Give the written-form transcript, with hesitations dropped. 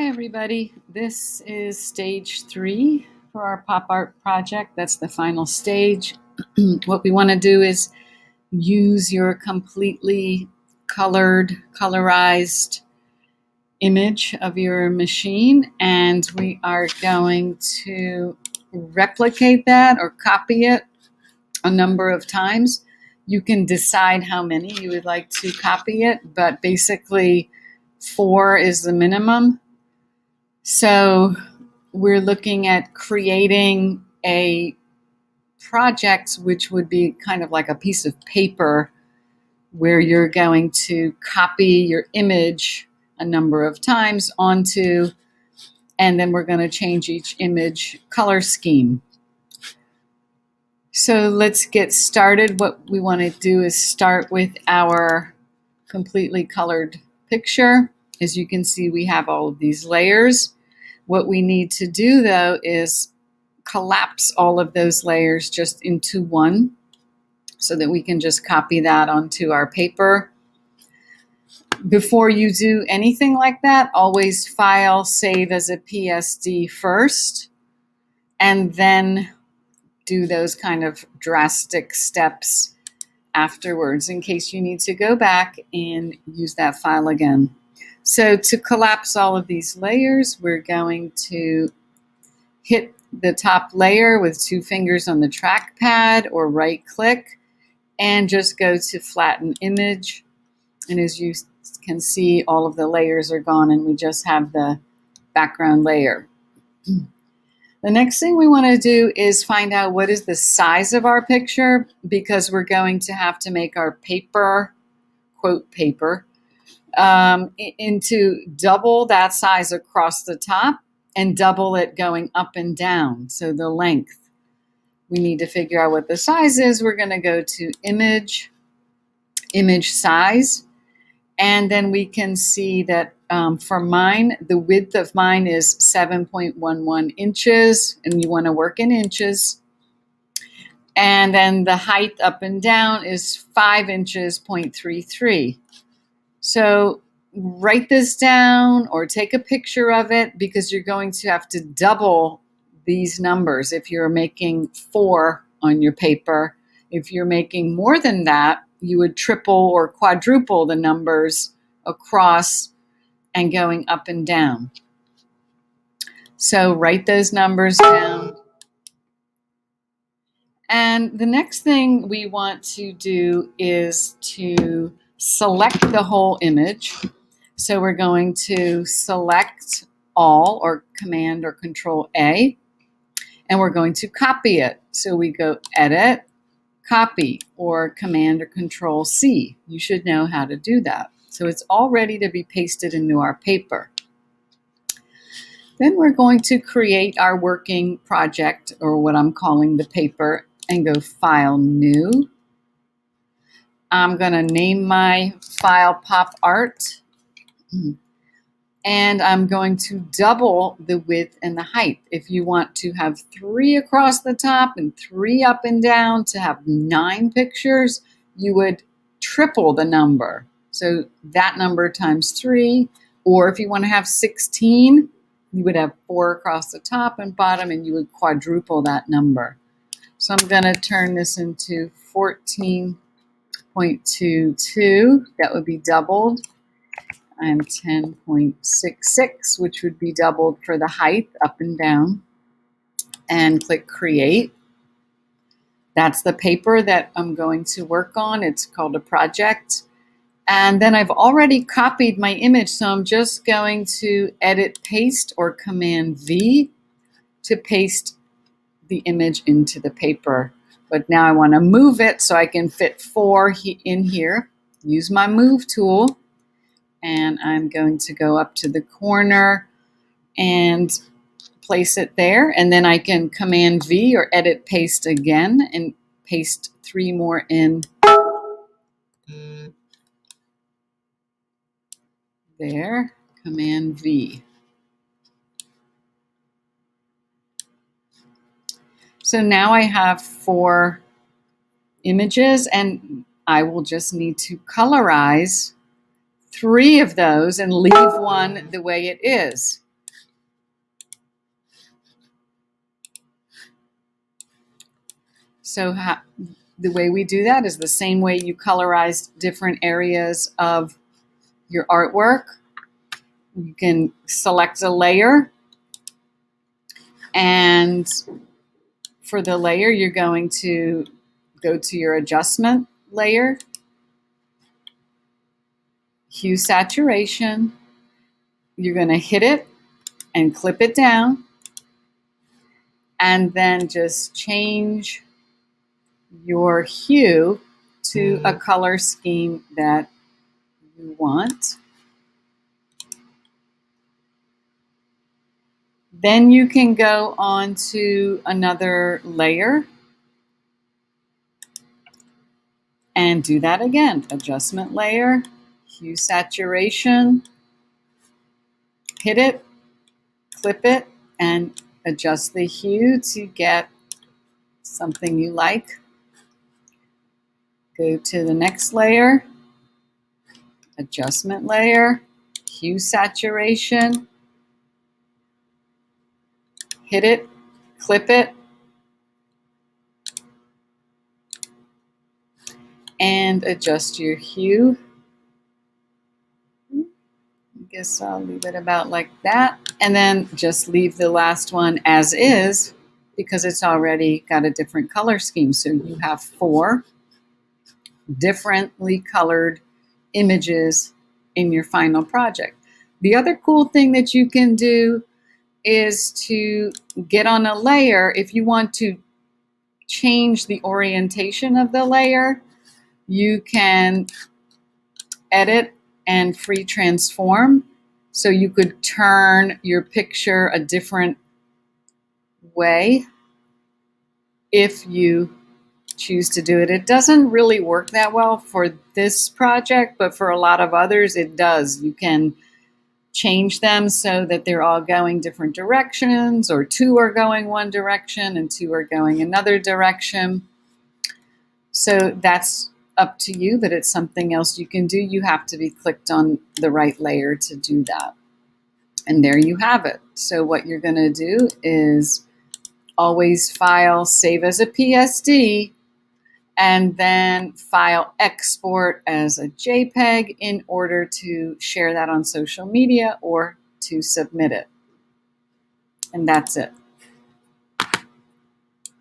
everybody. This is stage 3 for our pop art project. That's the final stage. What we want to do is use your completely colorized image of your machine, and we are going to replicate that or copy it a number of times. You can decide how many you would like to copy it, but basically 4 is the minimum. So we're looking at creating a project which would be kind of like a piece of paper where you're going to copy your image a number of times onto, and then we're going to change each image color scheme. So let's get started. What we want to do is start with our completely colored picture. As you can see, we have all of these layers. What we need to do, though, is collapse all of those layers just into one so that we can just copy that onto our paper. Before you do anything like that, always file, save as a PSD first, and then do those kind of drastic steps afterwards in case you need to go back and use that file again. So to collapse all of these layers, we're going to hit the top layer with 2 fingers on the trackpad or right click and just go to flatten image. And as you can see, all of the layers are gone and we just have the background layer. The next thing we want to do is find out what is the size of our picture, because we're going to have to make our paper, quote paper, into double that size across the top and double it going up and down. So the length. We need to figure out what the size is. We're going to go to image size, and then we can see that for mine, the width of mine is 7.11 inches, and you want to work in inches. And then the height up and down is 5 inches, 0.33. So write this down or take a picture of it, because you're going to have to double these numbers if you're making 4 on your paper. If you're making more than that, you would triple or quadruple the numbers across and going up and down. So write those numbers down. And the next thing we want to do is to select the whole image. So we're going to select all, or Command or Control A, and we're going to copy it. So we go Edit, Copy, or Command or Control C. You should know how to do that. So it's all ready to be pasted into our paper. Then we're going to create our working project, or what I'm calling the paper, and go File, New. I'm going to name my file Pop Art, and I'm going to double the width and the height. If you want to have 3 across the top and 3 up and down to have 9 pictures, you would triple the number. So that number times 3, or if you want to have 16, you would have 4 across the top and bottom, and you would quadruple that number. So I'm going to turn this into 14.22, that would be doubled, and 10.66, which would be doubled for the height up and down, and click Create. That's the paper that I'm going to work on. It's called a project. And then I've already copied my image, so I'm just going to Edit, Paste, or Command V to paste the image into the paper. But now I want to move it so I can fit 4 in here. Use my Move tool, and I'm going to go up to the corner and place it there, and then I can Command V or Edit, Paste again, and paste 3 more in. There, Command V. So now I have 4 images, and I will just need to colorize 3 of those and leave 1 the way it is. So the way we do that is the same way you colorize different areas of your artwork. You can select a layer, and for the layer, you're going to go to your adjustment layer, hue saturation. You're going to hit it and clip it down, and then just change your hue to a color scheme that you want. Then you can go on to another layer and do that again. Adjustment layer, hue saturation, hit it, clip it, and adjust the hue to get something you like. Go to the next layer, adjustment layer, hue saturation, hit it, clip it, and adjust your hue. I guess I'll leave it about like that. And then just leave the last one as is because it's already got a different color scheme. So you have 4 differently colored images in your final project. The other cool thing that you can do is to get on a layer. If you want to change the orientation of the layer, you can edit and free transform. So you could turn your picture a different way if you choose to do it. It doesn't really work that well for this project, but for a lot of others it does. You can change them so that they're all going different directions, or 2 are going one direction and 2 are going another direction. So that's up to you, but it's something else you can do. You have to be clicked on the right layer to do that. And there you have it. So what you're going to do is always file, save as a PSD, and then file export as a JPEG in order to share that on social media or to submit it. And that's it.